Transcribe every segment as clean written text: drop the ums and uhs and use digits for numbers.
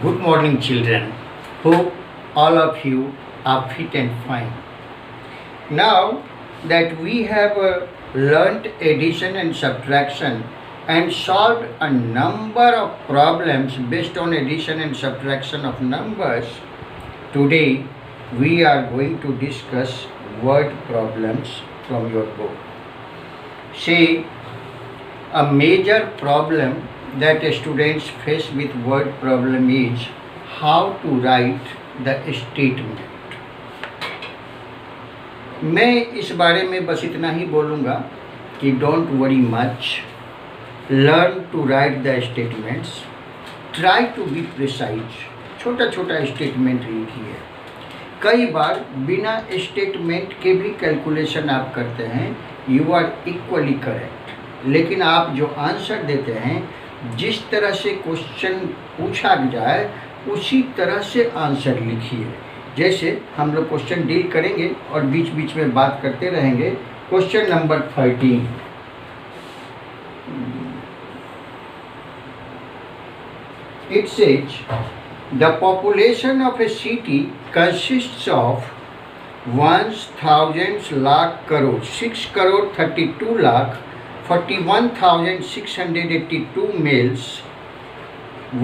Good morning, children. Hope all of you are fit and fine. Now that we have learnt addition and subtraction and solved a number of problems based on addition and subtraction of numbers, today we are going to discuss word problems from your book. See, a major problem that students face with word problem is how to write the statement. मैं इस बारे में बस इतना ही बोलूँगा कि don't worry much, learn to write the statements, try to be precise. छोटा छोटा स्टेटमेंट लिखिए। कई बार बिना स्टेटमेंट के भी कैलकुलेशन आप करते हैं, यू आर इक्वली करेक्ट, लेकिन आप जो आंसर देते हैं, जिस तरह से क्वेश्चन पूछा जाए उसी तरह से आंसर लिखिए। जैसे हम लोग क्वेश्चन डील करेंगे और बीच बीच में बात करते रहेंगे। Question number 13, it says the population of a city consists of 1,000 lakh crore, 6 crore 32 lakh 41,682 males,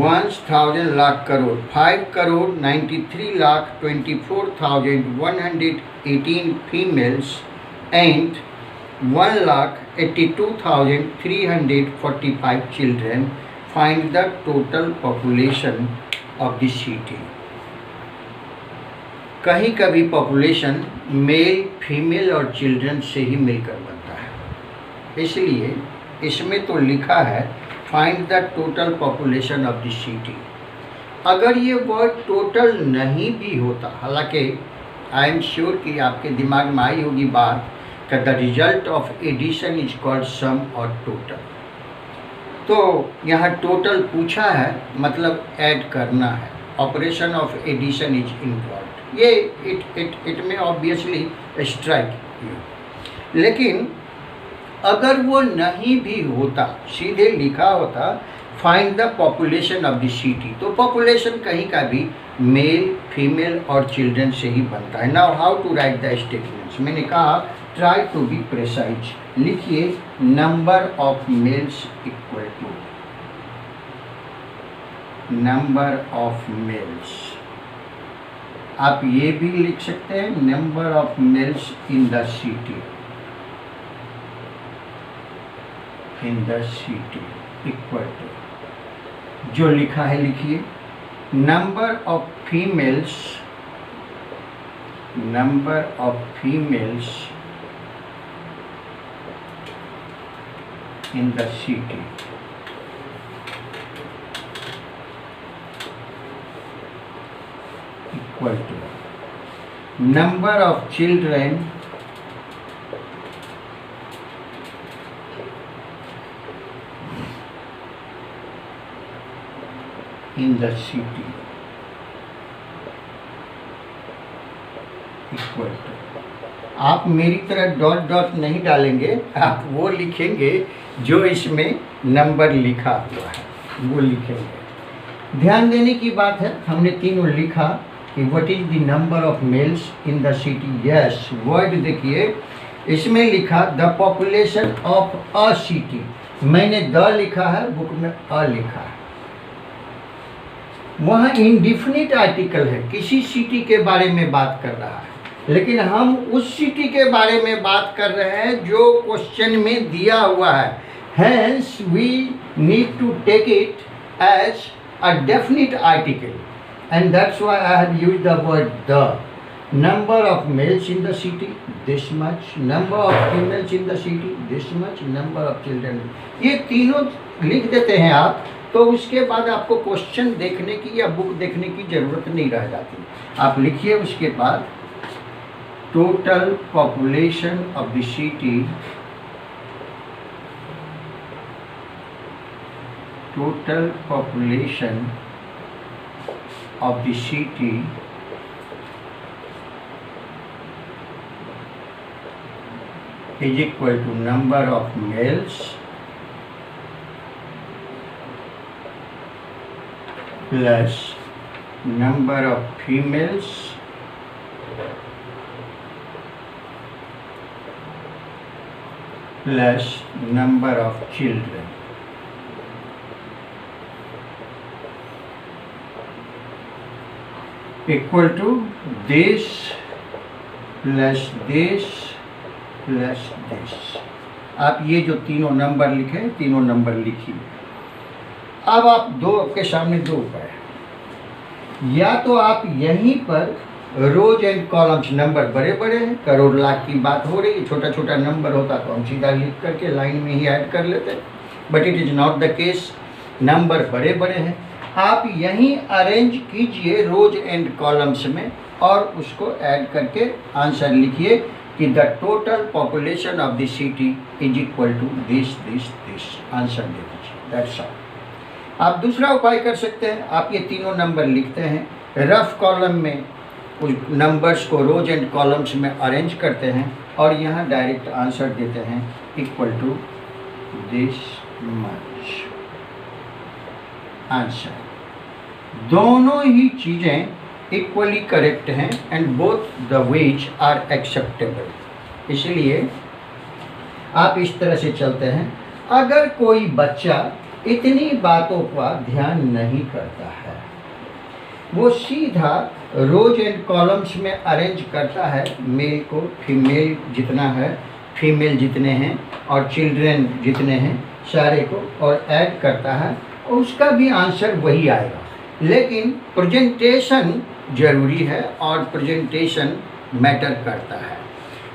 1,000 lakh crore, 5 crore 93 lakh 24,118 females, and 1 lakh 82,345 children. Find the total population of the city. कहीं कभी population mail, female और children से ही मिलकर बनता है, इसलिए इसमें तो लिखा है find the total population of the city. अगर ये वर्ड टोटल नहीं भी होता, हालांकि आई एम श्योर कि आपके दिमाग में आई होगी बात कि the result of addition is called sum और टोटल। तो यहाँ टोटल पूछा है, मतलब ऐड करना है, operation of addition is involve. ये इट में ऑब्वियसली स्ट्राइक यू, लेकिन अगर वो नहीं भी होता, सीधे लिखा होता find the population of the city, तो पॉपुलेशन कहीं का भी मेल, फीमेल और चिल्ड्रन से ही बनता है। Now how to write the statements. मैंने कहा ट्राई टू बी प्रिसाइज। लिखिए number of males equal to number of males. आप ये भी लिख सकते हैं number of males in the city, in the city equal to, जो लिखा है लिखिए number of females, number of females in the city equal to number of children in the city equal to। आप मेरी तरह डॉट डॉट नहीं डालेंगे, आप वो लिखेंगे जो इसमें नंबर लिखा हुआ है, वो लिखेंगे। ध्यान देने की बात है, हमने तीनों लिखा कि what is the number of males in the city. Yes, word देखिए इसमें लिखा the population of a city, मैंने द लिखा है, बुक में अ लिखा है। वहाँ इंडिफिनिट आर्टिकल है, किसी सिटी के बारे में बात कर रहा है, लेकिन हम उस सिटी के बारे में बात कर रहे हैं जो क्वेश्चन में दिया हुआ है। Hence we need to take it as a definite article, and that's why I have used the word the. Number of males in the city this much, number of females in the city this much, number of children, ये तीनों लिख देते हैं आप, तो उसके बाद आपको क्वेश्चन देखने की या बुक देखने की ज़रूरत नहीं रह जाती। आप लिखिए उसके बाद total population of the city, total population of the city is equal to number of males plus number of females plus number of children equal to this plus this plus this। आप ये जो तीनों number लिखे, तीनों number लिखिए। अब आप दो, आपके सामने दो उपाय, या तो आप यहीं पर रोज एंड कॉलम्स, नंबर बड़े बड़े हैं, करोड़ लाख की बात हो रही है, छोटा छोटा नंबर होता तो हम सीधा लिख करके लाइन में ही ऐड कर लेते, but it is not the case, number बड़े बड़े हैं। आप यहीं अरेंज कीजिए रोज एंड कॉलम्स में और उसको ऐड करके आंसर लिखिए कि the total population of the city is equal to this this this, answer दे दीजिए, दैट्स ऑल। आप दूसरा उपाय कर सकते हैं, आप ये तीनों नंबर लिखते हैं, रफ कॉलम में उस नंबर्स को रोज एंड कॉलम्स में अरेंज करते हैं और यहाँ डायरेक्ट आंसर देते हैं equal to this much, answer. दोनों ही चीज़ें इक्वली करेक्ट हैं and both the ways are acceptable. इसलिए आप इस तरह से चलते हैं। अगर कोई बच्चा इतनी बातों का ध्यान नहीं करता है, वो सीधा रोज एंड कॉलम्स में अरेंज करता है, मेल को फीमेल जितना है, फीमेल जितने हैं और चिल्ड्रेन जितने हैं सारे को, और ऐड करता है, उसका भी आंसर वही आएगा। लेकिन प्रेजेंटेशन ज़रूरी है और प्रेजेंटेशन मैटर करता है,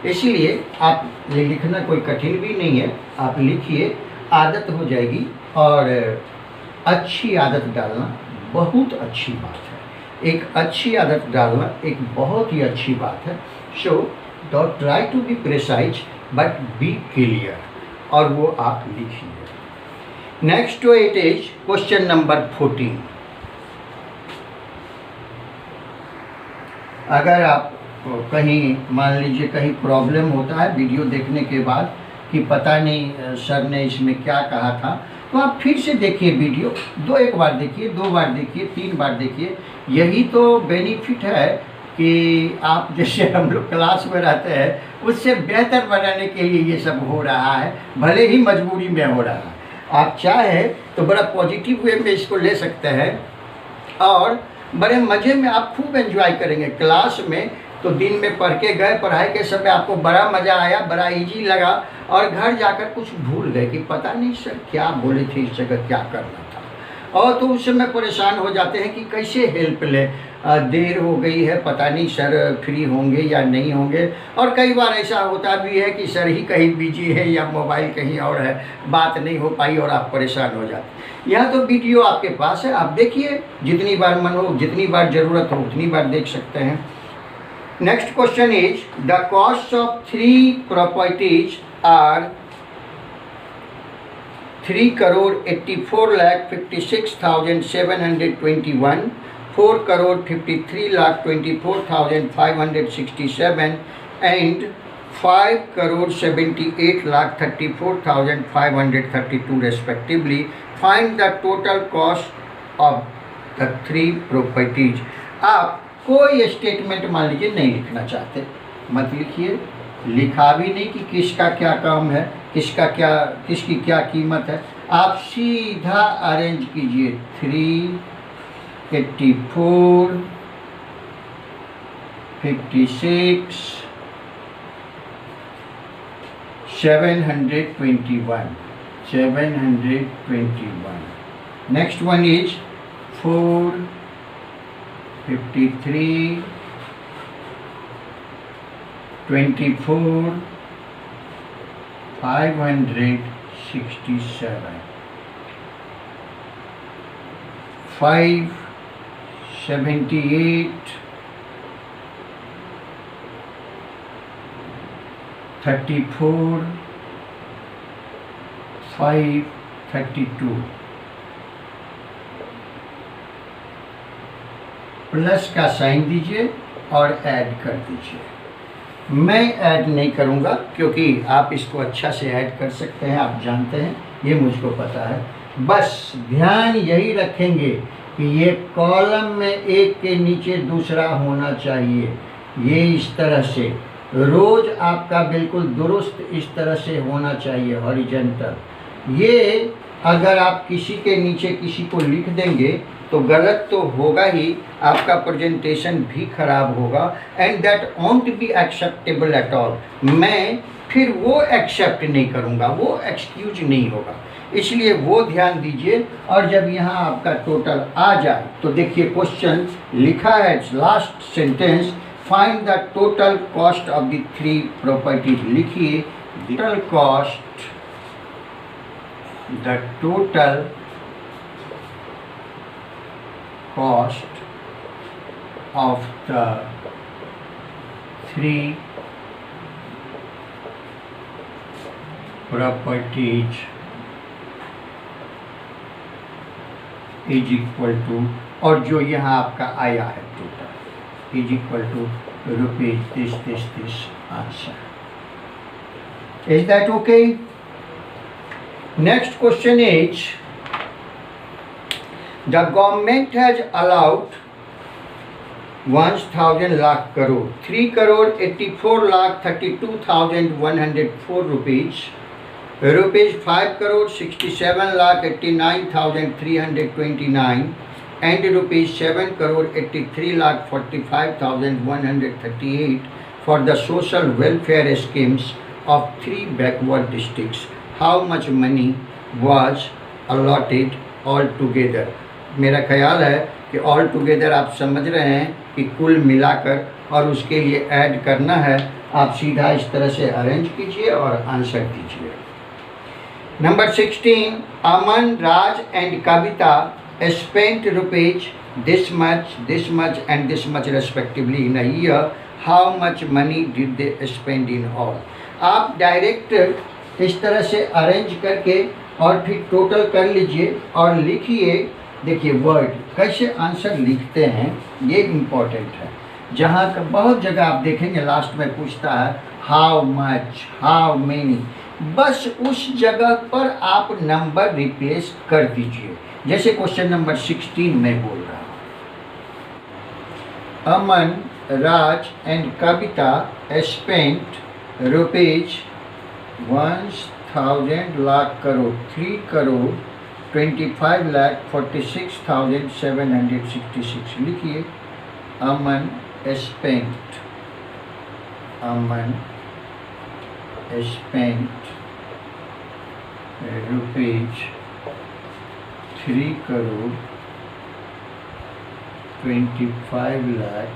इसलिए आप ये लिखना कोई कठिन भी नहीं है, आप लिखिए, आदत हो जाएगी। और अच्छी आदत डालना बहुत अच्छी बात है, एक अच्छी आदत डालना एक बहुत ही अच्छी बात है। So don't try to be precise but be clear, और वो आप लिखिए। Next to it is question number 14। अगर आप कहीं मान लीजिए कहीं प्रॉब्लम होता है वीडियो देखने के बाद कि पता नहीं सर ने इसमें क्या कहा था, तो आप फिर से देखिए वीडियो, एक बार देखिए, 2 बार देखिए, 3 बार देखिए। यही तो बेनिफिट है कि आप जैसे हम लोग क्लास में रहते हैं उससे बेहतर बनाने के लिए ये सब हो रहा है, भले ही मजबूरी में हो रहा है। आप चाहे तो बड़ा पॉजिटिव वे में इसको ले सकते हैं और बड़े मज़े में आप खूब एंजॉय करेंगे। क्लास में तो दिन में पढ़ के गए, पढ़ाई के समय आपको बड़ा मज़ा आया, बड़ा इजी लगा, और घर जाकर कुछ भूल गए कि पता नहीं सर क्या बोले थे, इस जगह क्या करना था, और तो उस समय परेशान हो जाते हैं कि कैसे हेल्प ले, देर हो गई है, पता नहीं सर फ्री होंगे या नहीं होंगे। और कई बार ऐसा होता भी है कि सर ही कहीं बिजी है या मोबाइल कहीं और है, बात नहीं हो पाई और आप परेशान हो जाते हैं। यहाँ तो वीडियो आपके पास है, आप देखिए, जितनी बार मन हो, जितनी बार ज़रूरत हो उतनी बार देख सकते हैं। Next question is the cost of 3 properties are 3,84,56,721, 4,53,24,567 and 5,78,34,532 respectively. Find the total cost of the 3 properties. आप कोई स्टेटमेंट मान लीजिए नहीं लिखना चाहते, मत लिखिए, लिखा भी नहीं कि किसका क्या काम है, किसकी क्या कीमत है। आप सीधा अरेंज कीजिए 384, 56, 721। Next one is 4, 53, 24, 567, 578, 34, 532। प्लस का साइन दीजिए और ऐड कर दीजिए। मैं ऐड नहीं करूँगा क्योंकि आप इसको अच्छा से ऐड कर सकते हैं, आप जानते हैं, ये मुझको पता है। बस ध्यान यही रखेंगे कि ये कॉलम में एक के नीचे दूसरा होना चाहिए, ये इस तरह से रोज आपका बिल्कुल दुरुस्त इस तरह से होना चाहिए हॉरिजॉन्टल। ये अगर आप किसी के नीचे किसी को लिख देंगे तो गलत तो होगा ही, आपका प्रेजेंटेशन भी खराब होगा, and that won't be acceptable at all. मैं फिर वो एक्सेप्ट नहीं करूँगा, वो एक्सक्यूज नहीं होगा, इसलिए वो ध्यान दीजिए। और जब यहाँ आपका टोटल आ जाए तो देखिए क्वेश्चन लिखा है last sentence, find the total cost of the 3 properties. लिखिए total cost, the total cost of the 3 properties is equal to, और जो यहाँ आपका आया है total is equal to rupees this answer. Is that okay? Next question is, the government has allowed 1,000 lakh crore, 3 crore 84 lakh 32,104 rupees, rupees 5 crore 67 lakh 89,329, and rupees 7 crore 83 lakh 45,138 for the social welfare schemes of 3 backward districts. How much money was allotted all together? मेरा ख्याल है कि all together आप समझ रहे हैं कि कुल मिलाकर, और उसके लिए ऐड करना है। आप सीधा इस तरह से अरेंज कीजिए और आंसर दीजिए। Number 16, Aman, Raj and Kavita spent rupees this much and this much respectively in a year. How much money did they spend in all? आप डायरेक्ट इस तरह से अरेंज करके और फिर टोटल कर लीजिए और लिखिए। देखिए वर्ड कैसे आंसर लिखते हैं ये इम्पोर्टेंट है। जहाँ का बहुत जगह आप देखेंगे लास्ट में पूछता है हाउ मच, हाउ मेनी, बस उस जगह पर आप नंबर रिप्लेस कर दीजिए। जैसे क्वेश्चन नंबर 16 में बोल रहा हूँ, Aman, Raj and Kavita spent rupees 1,000 lakh crore, 3 crore 25 lakh 46,766। लिखिए Aman spent rupees 3 crore 25 lakh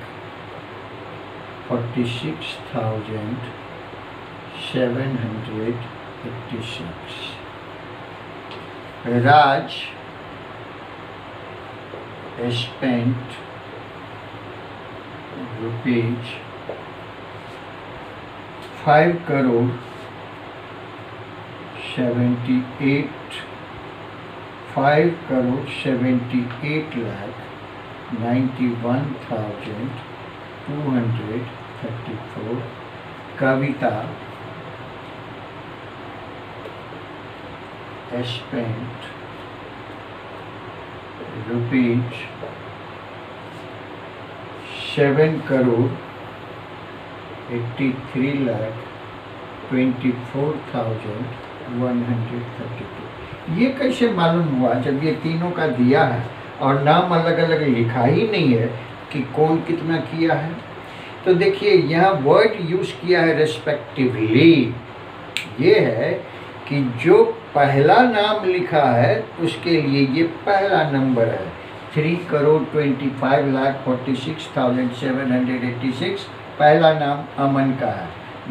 46,786। Raj spent rupees 5 crore 78 lakh 91,234। Kavita spent rupees 7 crore 83 lakh 24,132। ये कैसे मालूम हुआ जब ये तीनों का दिया है और नाम अलग अलग लिखा ही नहीं है कि कौन कितना किया है? तो देखिए यहाँ वर्ड यूज किया है रेस्पेक्टिवली। ये है कि जो पहला नाम लिखा है उसके लिए ये पहला नंबर है 3 करोड़ 25 लाख 46,786। पहला नाम अमन का है।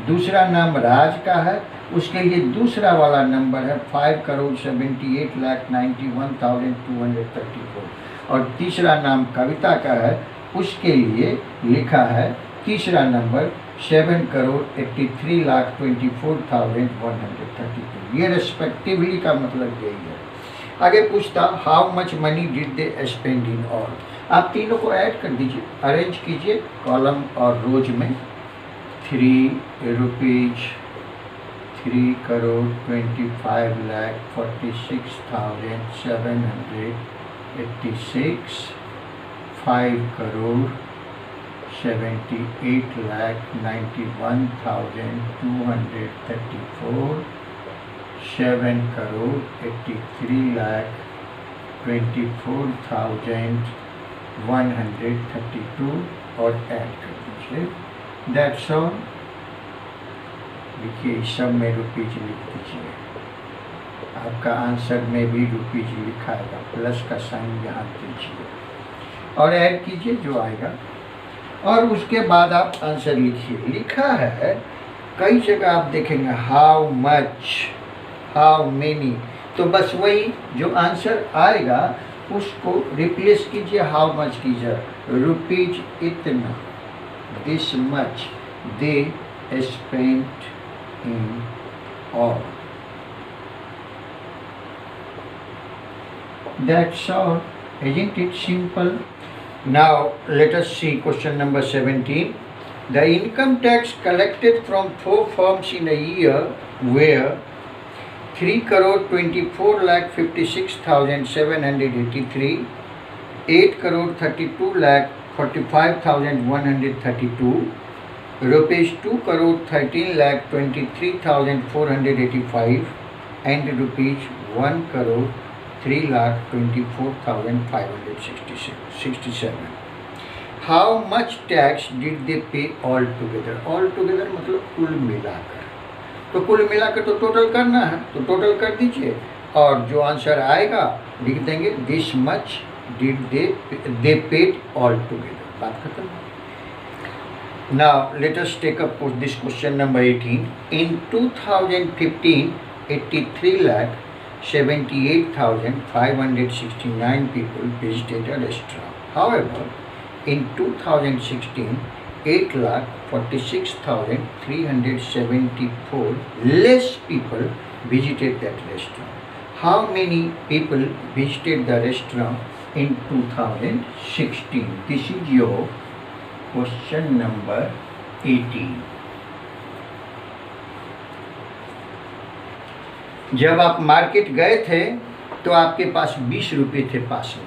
दूसरा नाम राज का है, उसके लिए दूसरा वाला नंबर है 5 करोड़ 78 लाख 91,234। और तीसरा नाम कविता का है, उसके लिए लिखा है तीसरा नंबर 7 करोड़ 83 लाख 24,132। ये रेस्पेक्टिवली का मतलब यही है। आगे पूछता how much money did they spend in all. आप तीनों को ऐड कर दीजिए, अरेंज कीजिए कॉलम और रोज में। 3 करोड़ 25 लाख 46,786 86, 5 crore 78,91,234, 7 crore 83,24,132 और ऐड कर दीजिए। That's all. देखिए इस सब में रुपीज लिख दीजिए। आपका आंसर में भी रुपीज लिखा आएगा, प्लस का साइन यहाँ दीजिए और ऐड कीजिए जो आएगा, और उसके बाद आप आंसर लिखिए। लिखा है कई जगह आप देखेंगे हाउ मच, हाउ मेनी, तो बस वही जो आंसर आएगा उसको रिप्लेस कीजिए, हाउ मच कीजिए, रुपीज इतना, this much they spent in all. That's all. Isn't it simple? Now let us see question number 17. The income tax collected from 4 firms in a year were 3,24,56,783, 8,32,45,132, rupees 2,13,23,485, and rupees 1,03,24,567. How much tax did they pay all together? All together मतलब कुल मिलाकर, तो कुल मिलाकर तो total करना है, तो टोटल कर दीजिए और जो आंसर आएगा लिख देंगे this much did they paid all together. बात खत्म। Now let us take up this question number 18. In 2015, 83,78,569 people visited a restaurant. However, in 2016, 8,46,374 less people visited that restaurant. How many people visited the restaurant in 2016? This is your question number 18. जब आप market गए थे तो आपके पास 20 रुपये थे पास में,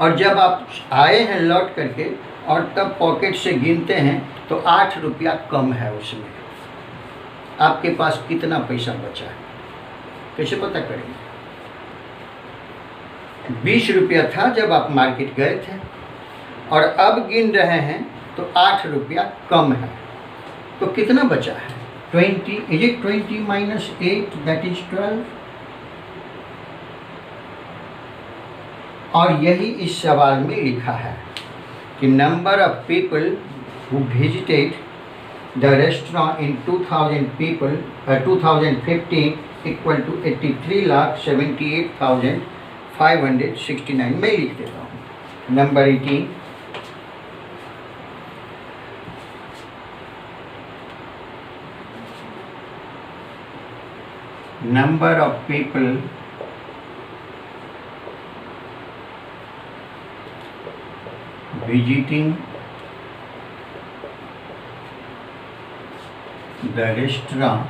और जब आप आए हैं लौट करके और तब पॉकेट से गिनते हैं तो 8 रुपया कम है उसमें, आपके पास कितना पैसा बचा है? कैसे पता करेंगे? 20 रुपया था जब आप मार्केट गए थे और अब गिन रहे हैं तो 8 रुपया कम है, तो कितना बचा है? 20, is it 20 minus 8, that is 12? और यही इस सवाल में लिखा है कि number of people who visited the restaurant in 2015 equal to 83,78,569। मैं लिख देता हूँ number 18। Number of people visiting the restaurant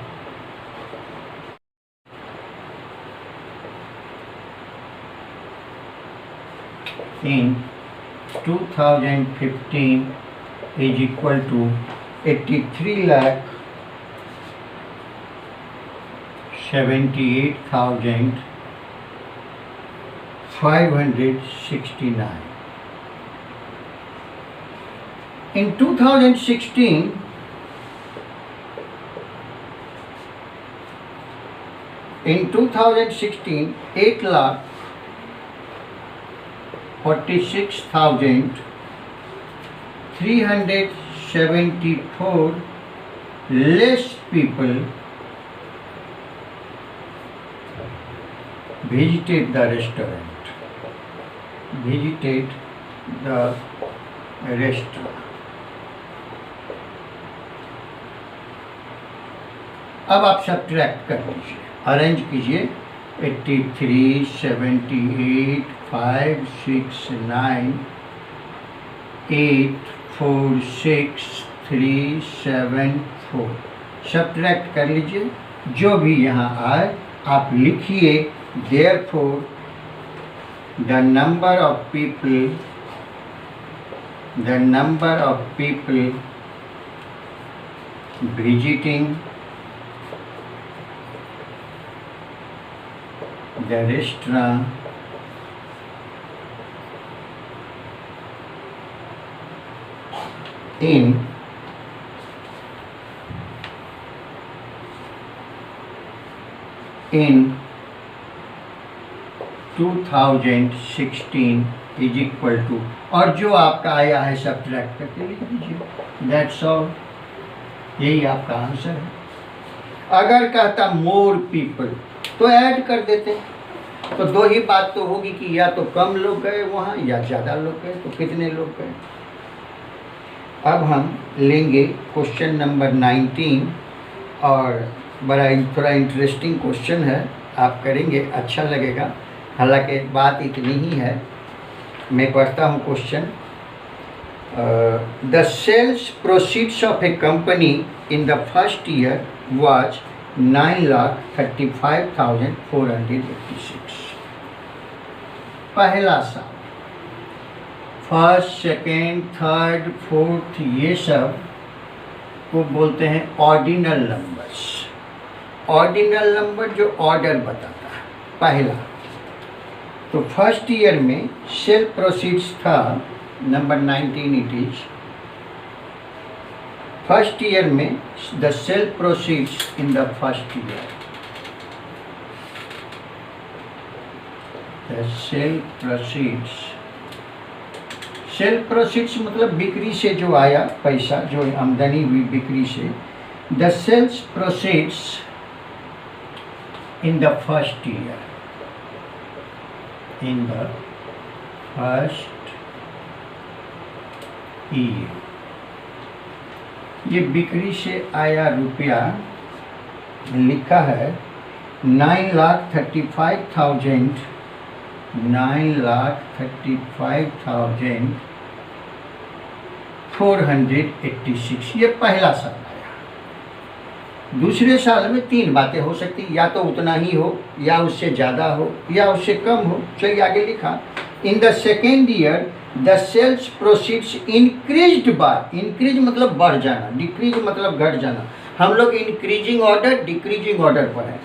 in 2015 is equal to 83,78,569. In 2016, in 2016, 8,46,374 less people visited the restaurant. अब आप सब्ट्रैक्ट कर लीजिए, अरेंज कीजिए। 83, 78, 5, 6, 9, 8, 4, 6, 3, 7, 4 सब्ट्रैक्ट कर लीजिए। जो भी यहाँ आए आप लिखिए। Therefore the number of people visiting the restaurant in 2016 is equal to, और जो आपका आया है सब्ट्रैक्ट करके लिख दीजिए, दैट्स ऑल, यही आपका आंसर है। अगर कहता मोर पीपल तो ऐड कर देते, तो दो ही बात तो होगी कि या तो कम लोग गए वहाँ या ज़्यादा लोग गए, तो कितने लोग गए। अब हम लेंगे क्वेश्चन नंबर 19, और बड़ा थोड़ा इंटरेस्टिंग क्वेश्चन है, आप करेंगे अच्छा लगेगा। हालांकि बात इतनी ही है, मैं पढ़ता हूँ question. The sales proceeds of a company in the first year was 9,35,486। पहला साल, फर्स्ट, सेकेंड, थर्ड, फोर्थ, ये सब को बोलते हैं ऑर्डिनल नंबर्स। ऑर्डिनल नंबर जो ऑर्डर बताता है, पहला। तो फर्स्ट ईयर में सेल प्रोसीड्स था number 19, it is first year में the sale proceeds in the first year, the sale proceeds मतलब बिक्री से जो आया पैसा, जो आमदनी हुई बिक्री से। The sales proceeds in the first year, in the first year, ये बिक्री से आया रुपया लिखा है 9,35,486, ये पहला साल आया। दूसरे साल में तीन बातें हो सकती, या तो उतना ही हो, या उससे ज़्यादा हो, या उससे कम हो। चलिए आगे लिखा, in the second year the sales proceeds increased by, increase मतलब बढ़ जाना, डिक्रीज मतलब घट जाना। हम लोग इंक्रीजिंग ऑर्डर डिक्रीजिंग ऑर्डर पर है,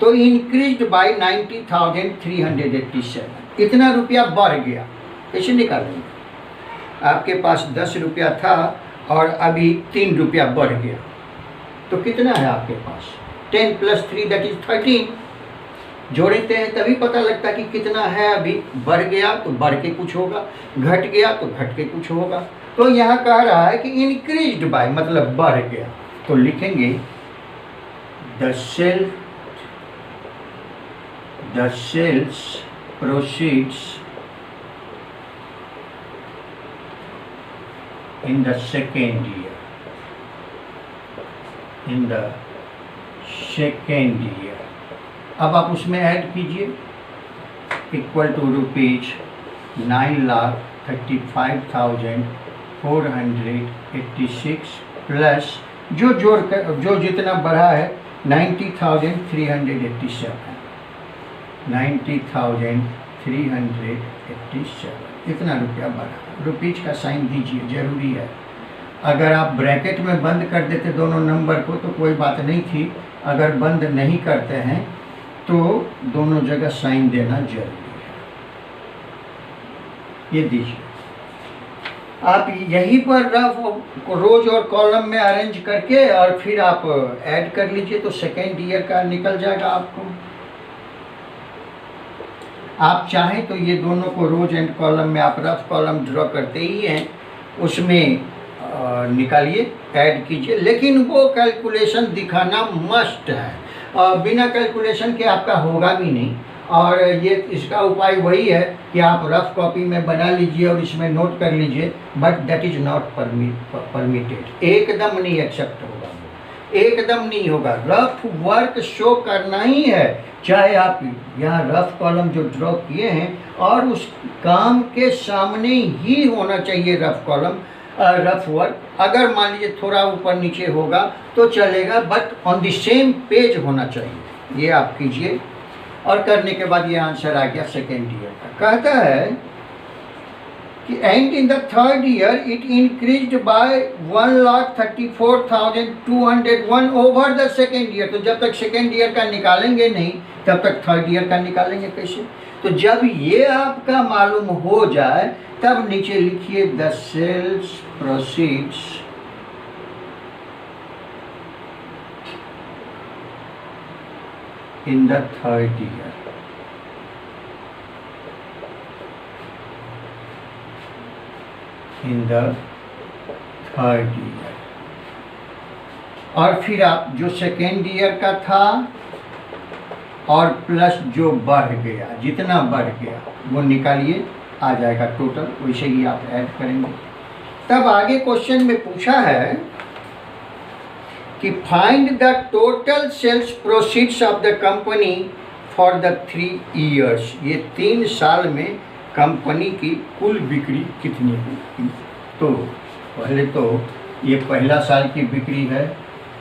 तो इंक्रीज्ड बाय 90,387, इतना रुपया बढ़ गया। कैसे निकालेंगे? आपके पास 10 रुपया था और अभी 3 रुपया बढ़ गया, तो कितना है आपके पास? 10 + 3 दैट इज 13। जोड़ते हैं तभी पता लगता कि कितना है। अभी बढ़ गया तो बढ़ के कुछ होगा, घट गया तो घट के कुछ होगा। तो यहाँ कह रहा है कि इंक्रीज्ड बाय मतलब बढ़ गया, तो लिखेंगे the sales proceeds in the second year, in the second year. अब आप उसमें ऐड कीजिए, इक्वल टू रुपीज 9,35,486 प्लस जो जितना बढ़ा है 90,387, 90,387 इतना रुपया बढ़ा। रुपीज का साइन दीजिए, जरूरी है। अगर आप ब्रैकेट में बंद कर देते दोनों नंबर को तो कोई बात नहीं थी, अगर बंद नहीं करते हैं तो दोनों जगह साइन देना जरूरी है। ये दीजिए, आप यहीं पर रफ रोज और कॉलम में अरेंज करके और फिर आप ऐड कर लीजिए, तो सेकेंड ईयर का निकल जाएगा आपको। आप चाहें तो ये दोनों को रोज एंड कॉलम में आप रफ कॉलम ड्रॉ करते ही हैं, उसमें निकालिए, ऐड कीजिए, लेकिन वो कैलकुलेशन दिखाना मस्ट है। बिना कैलकुलेशन के आपका होगा भी नहीं। और ये इसका उपाय वही है कि आप रफ कॉपी में बना लीजिए और इसमें नोट कर लीजिए, but that is not permitted. एकदम नहीं एक्सेप्ट होगा, एकदम नहीं होगा। रफ वर्क शो करना ही है, चाहे आप यहाँ रफ कॉलम जो ड्रॉ किए हैं और उस काम के सामने ही होना चाहिए रफ कॉलम, रफ वर्क। अगर मान लीजिए थोड़ा ऊपर नीचे होगा तो चलेगा, but on the same page होना चाहिए। ये आप कीजिए, और करने के बाद ये आंसर आ गया सेकेंड ईयर का। कहता है कि and in the third year it increased by 1,34,201 over the second year. तो जब तक सेकेंड ईयर का निकालेंगे नहीं तब तक थर्ड ईयर का निकालेंगे कैसे? तो जब ये आपका मालूम हो जाए तब नीचे लिखिए the sales proceeds in the third year. In the third year. और फिर आप जो सेकेंड ईयर का था और प्लस जो बढ़ गया, जितना बढ़ गया वो निकालिए, आ जाएगा टोटल। वैसे ही आप ऐड करेंगे। तब आगे क्वेश्चन में पूछा है कि find the total sales proceeds of the company for the 3 years. ये 3 साल में कंपनी की कुल बिक्री कितनी हुई? तो पहले तो ये पहला साल की बिक्री है,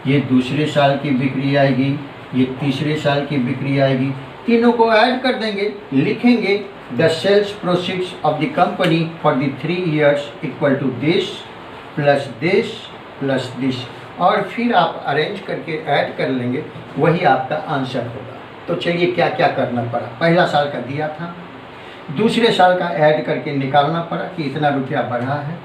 ये दूसरे साल की बिक्री आएगी, ये तीसरे साल की बिक्री आएगी। तीनों को ऐड कर देंगे, लिखेंगे the sales proceeds of the company for the 3 years equal to this plus this plus this. और फिर आप अरेंज करके ऐड कर लेंगे, वही आपका आंसर होगा। तो चलिए क्या क्या करना पड़ा। पहला साल का दिया था, दूसरे साल का ऐड करके निकालना पड़ा कि इतना रुपया बढ़ा है।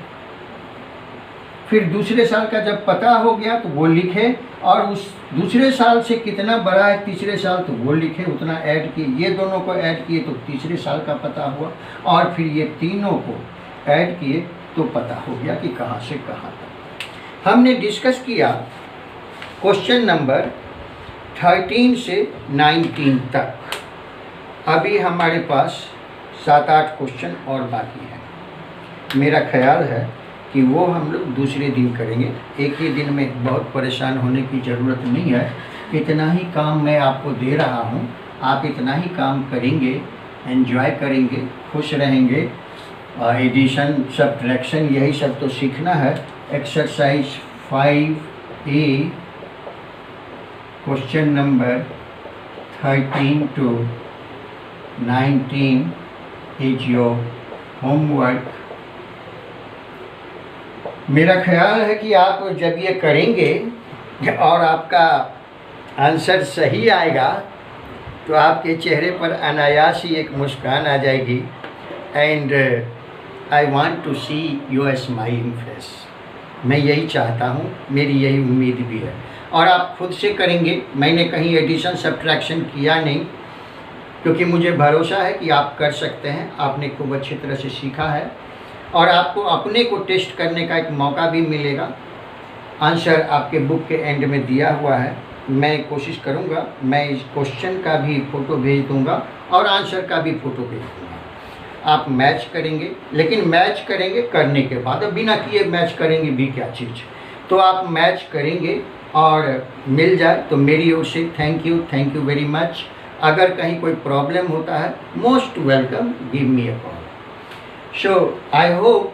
फिर दूसरे साल का जब पता हो गया तो वो लिखे, और उस दूसरे साल से कितना बढ़ा है तीसरे साल तो वो लिखे, उतना ऐड किए। ये दोनों को ऐड किए तो तीसरे साल का पता हुआ, और फिर ये तीनों को ऐड किए तो पता हो गया कि कहाँ से कहाँ तक। हमने डिस्कस किया क्वेश्चन नंबर 13 से 19 तक। अभी हमारे पास 7-8 क्वेश्चन और बाकी हैं। मेरा ख्याल है कि वो हम लोग दूसरे दिन करेंगे। एक ही दिन में बहुत परेशान होने की ज़रूरत नहीं है। इतना ही काम मैं आपको दे रहा हूँ, आप इतना ही काम करेंगे, एंजॉय करेंगे, खुश रहेंगे। एडिशन, सब्ट्रैक्शन, यही सब तो सीखना है। Exercise 5A question number 13 to 19 is your homework. मेरा ख्याल है कि आप जब ये करेंगे और आपका आंसर सही आएगा तो आपके चेहरे पर अनायास ही एक मुस्कान आ जाएगी। And I want to see your smiling face. मैं यही चाहता हूँ, मेरी यही उम्मीद भी है। और आप खुद से करेंगे, मैंने कहीं एडिशन सब्ट्रैक्शन किया नहीं, क्योंकि मुझे भरोसा है कि आप कर सकते हैं। आपने खूब अच्छी तरह से सीखा है और आपको अपने को टेस्ट करने का एक मौका भी मिलेगा। आंसर आपके बुक के एंड में दिया हुआ है। मैं कोशिश करूँगा, मैं इस क्वेश्चन का भी फ़ोटो भेज दूँगा और आंसर का भी फ़ोटो भेज दूँगा। आप मैच करेंगे, लेकिन मैच करेंगे करने के बाद। अब बिना किए मैच करेंगे भी क्या चीज़। तो आप मैच करेंगे और मिल जाए तो मेरी ओर से थैंक यू वेरी मच। अगर कहीं कोई प्रॉब्लम होता है, most welcome, give me a call. So I hope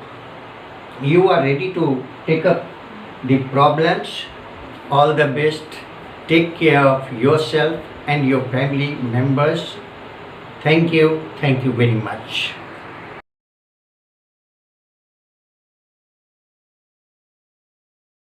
you are ready to take up the problems. All the best. Take care of yourself and your family members. Thank you very much.